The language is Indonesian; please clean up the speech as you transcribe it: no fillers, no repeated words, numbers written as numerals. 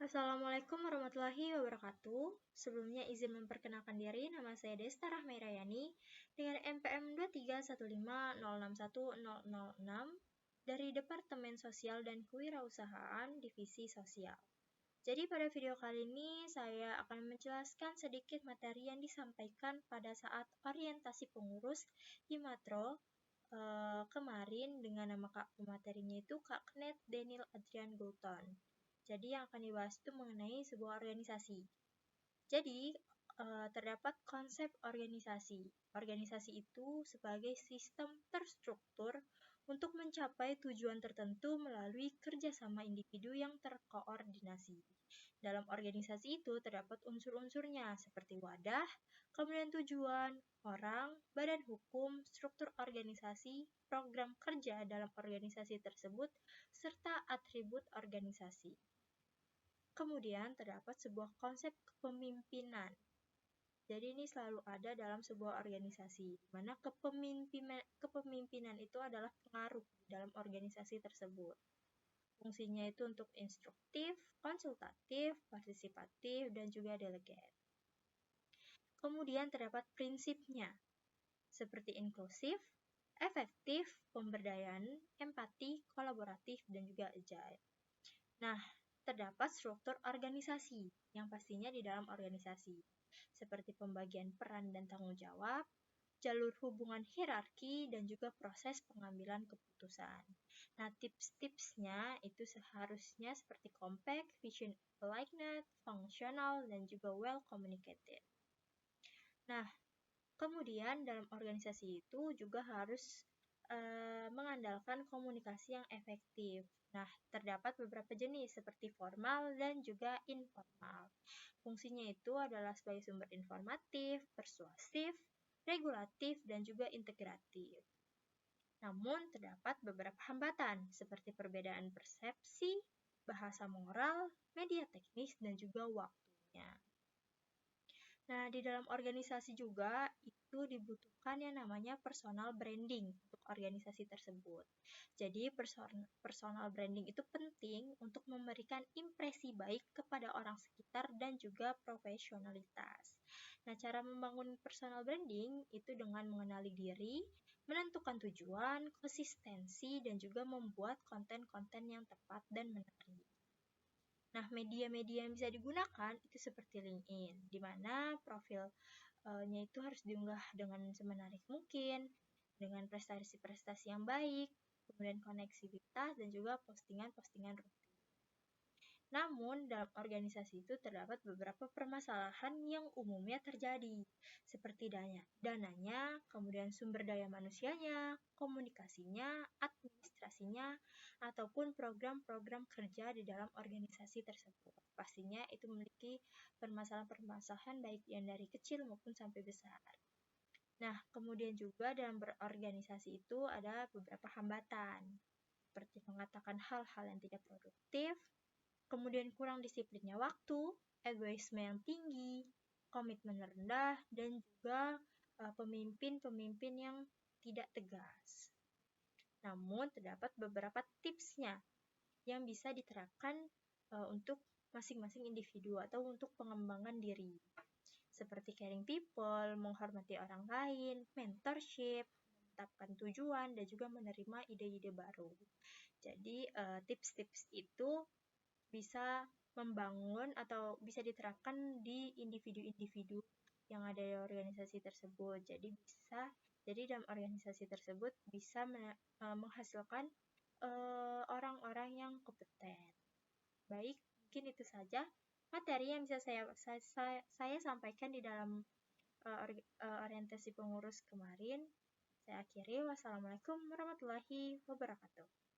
Assalamualaikum warahmatullahi wabarakatuh. Sebelumnya izin memperkenalkan diri, nama saya Desta Rahmairayani dengan NPM 23150610006 dari Departemen Sosial dan Kewirausahaan Divisi Sosial. Jadi pada video kali ini saya akan menjelaskan sedikit materi yang disampaikan pada saat orientasi pengurus Himatro kemarin dengan nama Kak pematerinya itu Kak Knet Daniel Adrian Goulton. Jadi yang akan dibahas itu mengenai sebuah organisasi. Jadi terdapat konsep organisasi. Organisasi itu sebagai sistem terstruktur untuk mencapai tujuan tertentu melalui kerjasama individu yang terkoordinasi. Dalam organisasi itu terdapat unsur-unsurnya seperti wadah, kemudian tujuan, orang, badan hukum, struktur organisasi, program kerja dalam organisasi tersebut, serta atribut organisasi. Kemudian terdapat sebuah konsep kepemimpinan. Jadi ini selalu ada dalam sebuah organisasi, di mana kepemimpinan itu adalah pengaruh dalam organisasi tersebut. Fungsinya itu untuk instruktif, konsultatif, partisipatif, dan juga delegate. Kemudian terdapat prinsipnya, seperti inklusif, efektif, pemberdayaan, empati, kolaboratif, dan juga agile. Nah, terdapat struktur organisasi yang pastinya di dalam organisasi, seperti pembagian peran dan tanggung jawab, jalur hubungan hierarki, dan juga proses pengambilan keputusan. Nah, tips-tipsnya itu seharusnya seperti compact, vision aligned, functional, dan juga well communicated. Nah, kemudian dalam organisasi itu juga harus mengandalkan komunikasi yang efektif. Nah, terdapat beberapa jenis seperti formal dan juga informal. Fungsinya itu adalah sebagai sumber informatif, persuasif, regulatif, dan juga integratif. Namun, terdapat beberapa hambatan seperti perbedaan persepsi, bahasa moral, media teknis, dan juga waktunya. Nah, di dalam organisasi juga itu dibutuhkan yang namanya personal branding untuk organisasi tersebut. Jadi, personal branding itu penting untuk memberikan impresi baik kepada orang sekitar dan juga profesionalitas. Nah, cara membangun personal branding itu dengan mengenali diri, menentukan tujuan, konsistensi, dan juga membuat konten-konten yang tepat dan menarik. Nah, media-media yang bisa digunakan itu seperti LinkedIn, di mana profilnya itu harus diunggah dengan semenarik mungkin, dengan prestasi-prestasi yang baik, kemudian koneksivitas, dan juga postingan-postingan rutin. Namun, dalam organisasi itu terdapat beberapa permasalahan yang umumnya terjadi, seperti dananya, kemudian sumber daya manusianya, komunikasinya, administrasinya, ataupun program-program kerja di dalam organisasi tersebut. Pastinya itu memiliki permasalahan-permasalahan baik yang dari kecil maupun sampai besar. Nah, kemudian juga dalam berorganisasi itu ada beberapa hambatan, seperti mengatakan hal-hal yang tidak produktif, kemudian kurang disiplinnya waktu, egoisme yang tinggi, komitmen rendah, dan juga pemimpin-pemimpin yang tidak tegas. Namun, terdapat beberapa tipsnya yang bisa diterapkan untuk masing-masing individu atau untuk pengembangan diri. Seperti caring people, menghormati orang lain, mentorship, menetapkan tujuan, dan juga menerima ide-ide baru. Jadi, tips-tips itu bisa membangun atau bisa diterapkan di individu-individu yang ada di organisasi tersebut. Jadi dalam organisasi tersebut bisa menghasilkan orang-orang yang kompeten. Baik, mungkin itu saja materi yang bisa saya sampaikan di dalam orientasi pengurus kemarin. Saya akhiri. Wassalamualaikum warahmatullahi wabarakatuh.